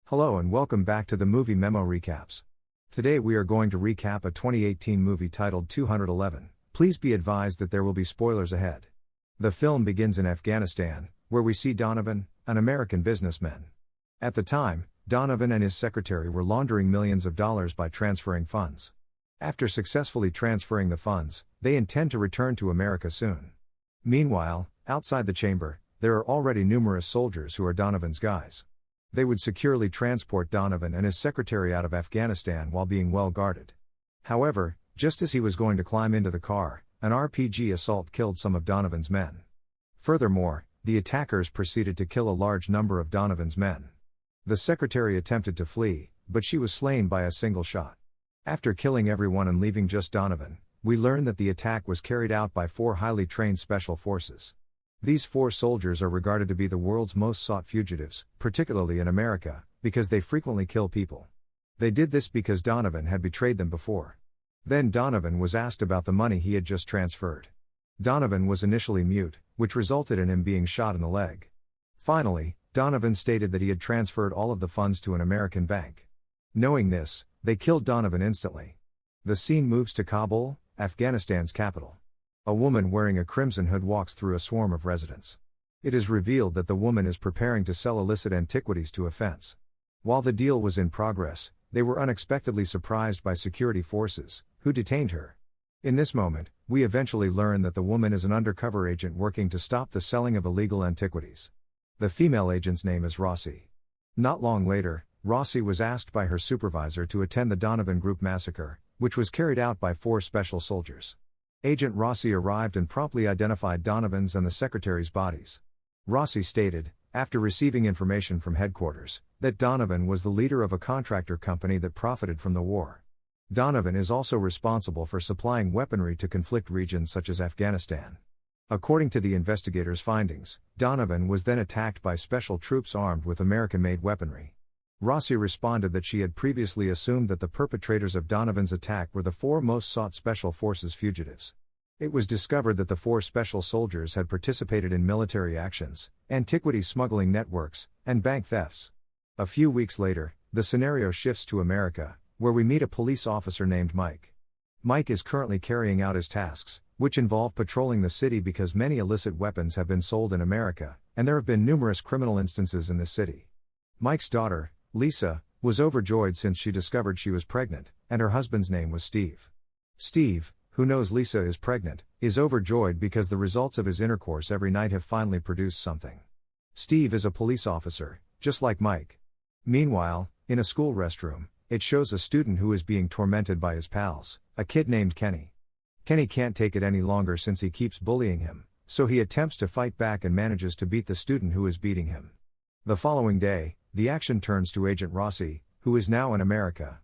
Hello and welcome back to the Movie Memo Recaps. Today we are going to recap a 2018 movie titled 211. Please be advised that there will be spoilers ahead. The film begins in Afghanistan, where we see Donovan, an American businessman. At the time, Donovan and his secretary were laundering millions of dollars by transferring funds. After successfully transferring the funds, they intend to return to America soon. Meanwhile, outside the chamber, there are already numerous soldiers who are Donovan's guys. They would securely transport Donovan and his secretary out of Afghanistan while being well guarded. However, just as he was going to climb into the car, an RPG assault killed some of Donovan's men. Furthermore, the attackers proceeded to kill a large number of Donovan's men. The secretary attempted to flee, but she was slain by a single shot. After killing everyone and leaving just Donovan, we learn that the attack was carried out by 4 highly trained special forces. These 4 soldiers are regarded to be the world's most sought fugitives, particularly in America, because they frequently kill people. They did this because Donovan had betrayed them before. Then Donovan was asked about the money he had just transferred. Donovan was initially mute, which resulted in him being shot in the leg. Finally, Donovan stated that he had transferred all of the funds to an American bank. Knowing this, they killed Donovan instantly. The scene moves to Kabul, Afghanistan's capital. A woman wearing a crimson hood walks through a swarm of residents. It is revealed that the woman is preparing to sell illicit antiquities to a fence. While the deal was in progress, they were unexpectedly surprised by security forces, who detained her. In this moment, we eventually learn that the woman is an undercover agent working to stop the selling of illegal antiquities. The female agent's name is Rossi. Not long later, Rossi was asked by her supervisor to attend the Donovan Group massacre, which was carried out by 4 special soldiers. Agent Rossi arrived and promptly identified Donovan's and the secretary's bodies. Rossi stated, after receiving information from headquarters, that Donovan was the leader of a contractor company that profited from the war. Donovan is also responsible for supplying weaponry to conflict regions such as Afghanistan. According to the investigators' findings, Donovan was then attacked by special troops armed with American-made weaponry. Rossi responded that she had previously assumed that the perpetrators of Donovan's attack were the 4 most sought Special Forces fugitives. It was discovered that the 4 special soldiers had participated in military actions, antiquity smuggling networks, and bank thefts. A few weeks later, the scenario shifts to America, where we meet a police officer named Mike. Mike is currently carrying out his tasks, which involve patrolling the city because many illicit weapons have been sold in America, and there have been numerous criminal instances in the city. Mike's daughter, Lisa, was overjoyed since she discovered she was pregnant, and her husband's name was Steve. Steve, who knows Lisa is pregnant, is overjoyed because the results of his intercourse every night have finally produced something. Steve is a police officer, just like Mike. Meanwhile, in a school restroom, it shows a student who is being tormented by his pals, a kid named Kenny. Kenny can't take it any longer since he keeps bullying him, so he attempts to fight back and manages to beat the student who is beating him. The following day, the action turns to Agent Rossi, who is now in America.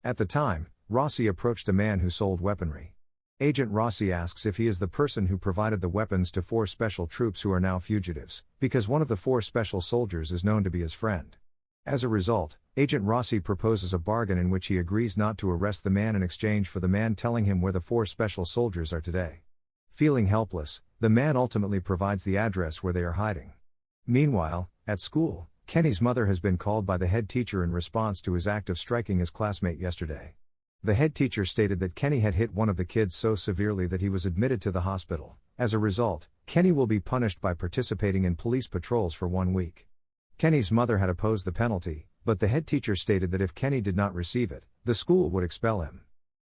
At the time, Rossi approached a man who sold weaponry. Agent Rossi asks if he is the person who provided the weapons to 4 special troops who are now fugitives, because one of the 4 special soldiers is known to be his friend. As a result, Agent Rossi proposes a bargain in which he agrees not to arrest the man in exchange for the man telling him where the 4 special soldiers are today. Feeling helpless, the man ultimately provides the address where they are hiding. Meanwhile, at school, Kenny's mother has been called by the head teacher in response to his act of striking his classmate yesterday. The head teacher stated that Kenny had hit one of the kids so severely that he was admitted to the hospital. As a result, Kenny will be punished by participating in police patrols for 1 week. Kenny's mother had opposed the penalty, but the head teacher stated that if Kenny did not receive it, the school would expel him.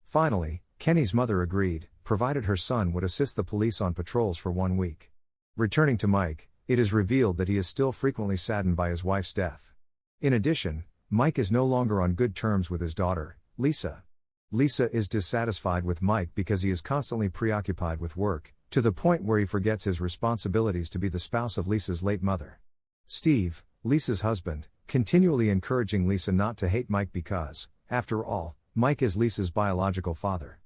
Finally, Kenny's mother agreed, provided her son would assist the police on patrols for 1 week. Returning to Mike, it is revealed that he is still frequently saddened by his wife's death. In addition, Mike is no longer on good terms with his daughter, Lisa. Lisa is dissatisfied with Mike because he is constantly preoccupied with work, to the point where he forgets his responsibilities to be the spouse of Lisa's late mother. Steve, Lisa's husband, continually encouraging Lisa not to hate Mike because, after all, Mike is Lisa's biological father.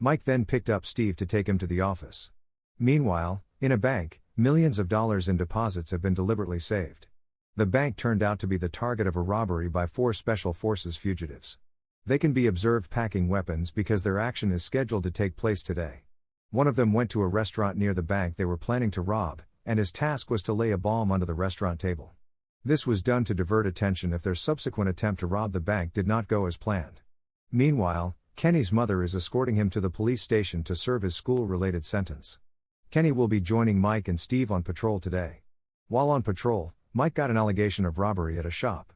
Mike then picked up Steve to take him to the office. Meanwhile, in a bank, millions of dollars in deposits have been deliberately saved. The bank turned out to be the target of a robbery by 4 special forces fugitives. They can be observed packing weapons because their action is scheduled to take place today. One of them went to a restaurant near the bank they were planning to rob, and his task was to lay a bomb under the restaurant table. This was done to divert attention if their subsequent attempt to rob the bank did not go as planned. Meanwhile, Kenny's mother is escorting him to the police station to serve his school-related sentence. Kenny will be joining Mike and Steve on patrol today. While on patrol, Mike got an allegation of robbery at a shop.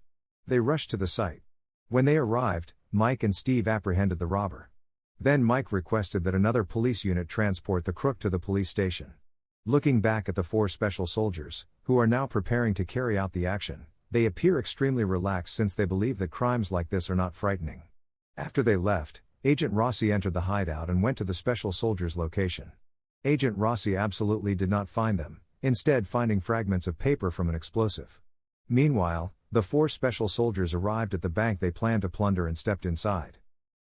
They rushed to the site. When they arrived, Mike and Steve apprehended the robber. Then Mike requested that another police unit transport the crook to the police station. Looking back at the 4 special soldiers, who are now preparing to carry out the action, they appear extremely relaxed since they believe that crimes like this are not frightening. After they left, Agent Rossi entered the hideout and went to the special soldiers' location. Agent Rossi absolutely did not find them, instead finding fragments of paper from an explosive. Meanwhile, the 4 special soldiers arrived at the bank they planned to plunder and stepped inside.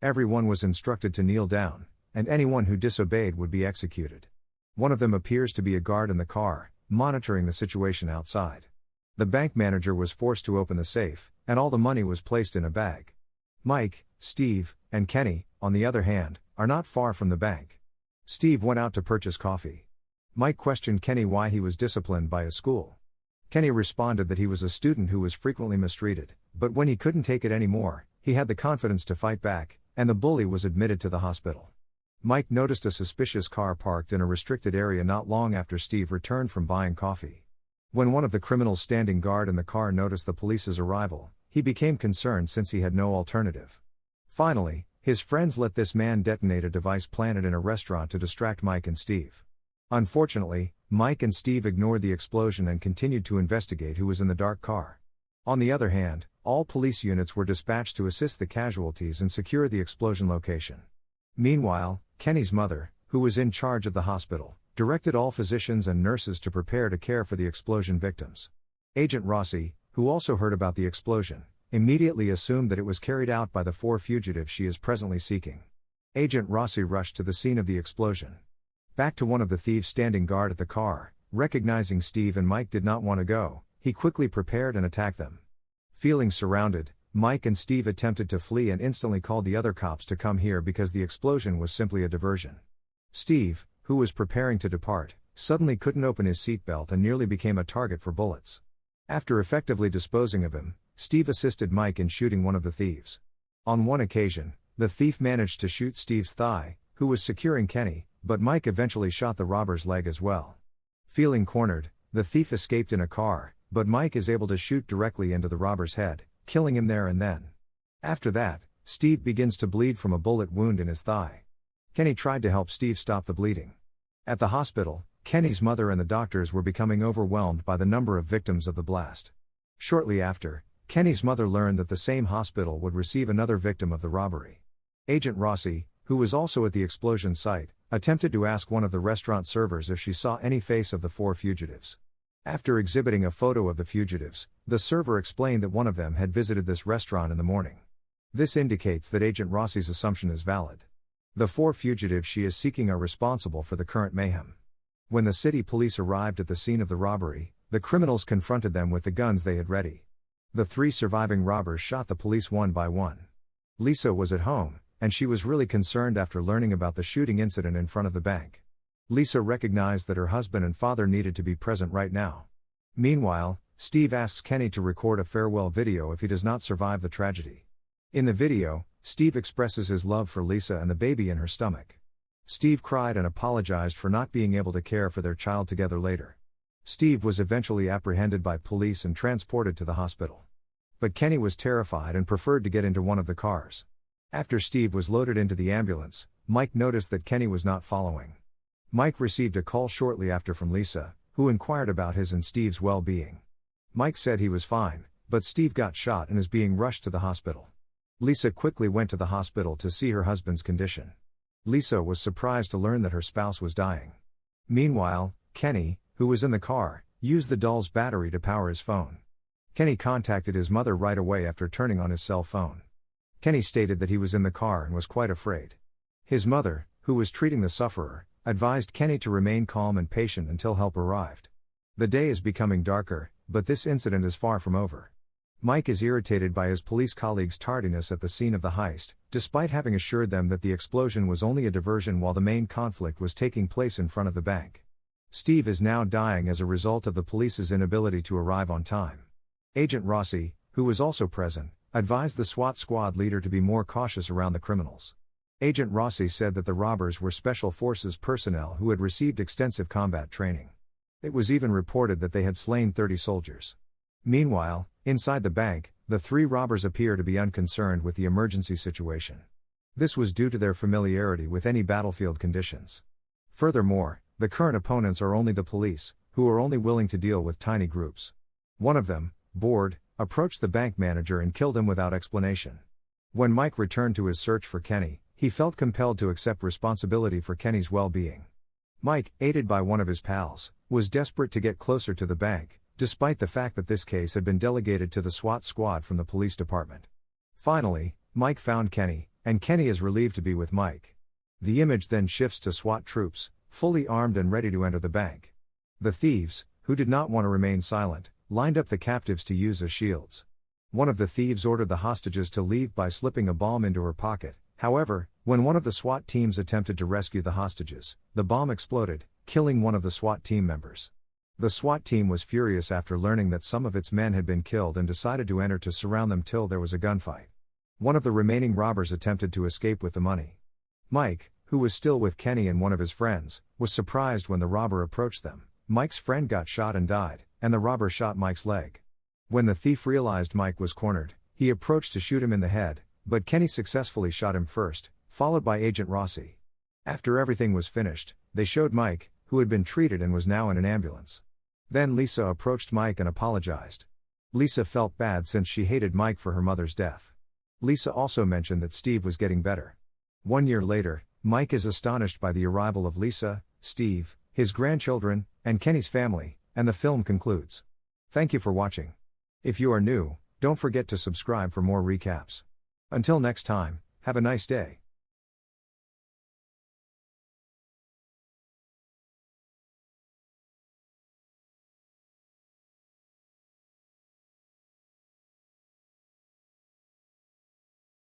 Everyone was instructed to kneel down, and anyone who disobeyed would be executed. One of them appears to be a guard in the car, monitoring the situation outside. The bank manager was forced to open the safe, and all the money was placed in a bag. Mike, Steve, and Kenny, on the other hand, are not far from the bank. Steve went out to purchase coffee. Mike questioned Kenny why he was disciplined by his school. Kenny responded that he was a student who was frequently mistreated, but when he couldn't take it anymore, he had the confidence to fight back, and the bully was admitted to the hospital. Mike noticed a suspicious car parked in a restricted area not long after Steve returned from buying coffee. When one of the criminals standing guard in the car noticed the police's arrival, he became concerned since he had no alternative. Finally, his friends let this man detonate a device planted in a restaurant to distract Mike and Steve. Unfortunately, Mike and Steve ignored the explosion and continued to investigate who was in the dark car. On the other hand, all police units were dispatched to assist the casualties and secure the explosion location. Meanwhile, Kenny's mother, who was in charge of the hospital, directed all physicians and nurses to prepare to care for the explosion victims. Agent Rossi, who also heard about the explosion, immediately assumed that it was carried out by the 4 fugitives she is presently seeking. Agent Rossi rushed to the scene of the explosion. Back to one of the thieves standing guard at the car, recognizing Steve and Mike did not want to go, he quickly prepared and attacked them. Feeling surrounded, Mike and Steve attempted to flee and instantly called the other cops to come here because the explosion was simply a diversion. Steve, who was preparing to depart, suddenly couldn't open his seatbelt and nearly became a target for bullets. After effectively disposing of him, Steve assisted Mike in shooting one of the thieves. On one occasion, the thief managed to shoot Steve's thigh, who was securing Kenny, but Mike eventually shot the robber's leg as well. Feeling cornered, the thief escaped in a car, but Mike is able to shoot directly into the robber's head, killing him there and then. After that, Steve begins to bleed from a bullet wound in his thigh. Kenny tried to help Steve stop the bleeding. At the hospital, Kenny's mother and the doctors were becoming overwhelmed by the number of victims of the blast. Shortly after, Kenny's mother learned that the same hospital would receive another victim of the robbery. Agent Rossi, who was also at the explosion site, attempted to ask one of the restaurant servers if she saw any face of the 4 fugitives. After exhibiting a photo of the fugitives, the server explained that one of them had visited this restaurant in the morning. This indicates that Agent Rossi's assumption is valid. The 4 fugitives she is seeking are responsible for the current mayhem. When the city police arrived at the scene of the robbery, the criminals confronted them with the guns they had ready. The 3 surviving robbers shot the police one by one. Lisa was at home, and she was really concerned after learning about the shooting incident in front of the bank. Lisa recognized that her husband and father needed to be present right now. Meanwhile, Steve asks Kenny to record a farewell video if he does not survive the tragedy. In the video, Steve expresses his love for Lisa and the baby in her stomach. Steve cried and apologized for not being able to care for their child together later. Steve was eventually apprehended by police and transported to the hospital. But Kenny was terrified and preferred to get into one of the cars. After Steve was loaded into the ambulance, Mike noticed that Kenny was not following. Mike received a call shortly after from Lisa, who inquired about his and Steve's well-being. Mike said he was fine, but Steve got shot and is being rushed to the hospital. Lisa quickly went to the hospital to see her husband's condition. Lisa was surprised to learn that her spouse was dying. Meanwhile, Kenny, who was in the car, used the doll's battery to power his phone. Kenny contacted his mother right away after turning on his cell phone. Kenny stated that he was in the car and was quite afraid. His mother, who was treating the sufferer, advised Kenny to remain calm and patient until help arrived. The day is becoming darker, but this incident is far from over. Mike is irritated by his police colleagues' tardiness at the scene of the heist, despite having assured them that the explosion was only a diversion while the main conflict was taking place in front of the bank. Steve is now dying as a result of the police's inability to arrive on time. Agent Rossi, who was also present, advised the SWAT squad leader to be more cautious around the criminals. Agent Rossi said that the robbers were Special Forces personnel who had received extensive combat training. It was even reported that they had slain 30 soldiers. Meanwhile, inside the bank, the three robbers appear to be unconcerned with the emergency situation. This was due to their familiarity with any battlefield conditions. Furthermore, the current opponents are only the police, who are only willing to deal with tiny groups. One of them, bored, approached the bank manager and killed him without explanation. When Mike returned to his search for Kenny, he felt compelled to accept responsibility for Kenny's well-being. Mike, aided by one of his pals, was desperate to get closer to the bank, despite the fact that this case had been delegated to the SWAT squad from the police department. Finally, Mike found Kenny, and Kenny is relieved to be with Mike. The image then shifts to SWAT troops, fully armed and ready to enter the bank. The thieves, who did not want to remain silent, lined up the captives to use as shields. One of the thieves ordered the hostages to leave by slipping a bomb into her pocket. However, when one of the SWAT teams attempted to rescue the hostages, the bomb exploded, killing one of the SWAT team members. The SWAT team was furious after learning that some of its men had been killed and decided to enter to surround them till there was a gunfight. One of the remaining robbers attempted to escape with the money. Mike, who was still with Kenny and one of his friends, was surprised when the robber approached them. Mike's friend got shot and died, and the robber shot Mike's leg. When the thief realized Mike was cornered, he approached to shoot him in the head, but Kenny successfully shot him first, followed by Agent Rossi. After everything was finished, they showed Mike, who had been treated and was now in an ambulance. Then Lisa approached Mike and apologized. Lisa felt bad since she hated Mike for her mother's death. Lisa also mentioned that Steve was getting better. 1 year later, Mike is astonished by the arrival of Lisa, Steve, his grandchildren, and Kenny's family, and the film concludes. Thank you for watching. If you are new, don't forget to subscribe for more recaps. Until next time, have a nice day.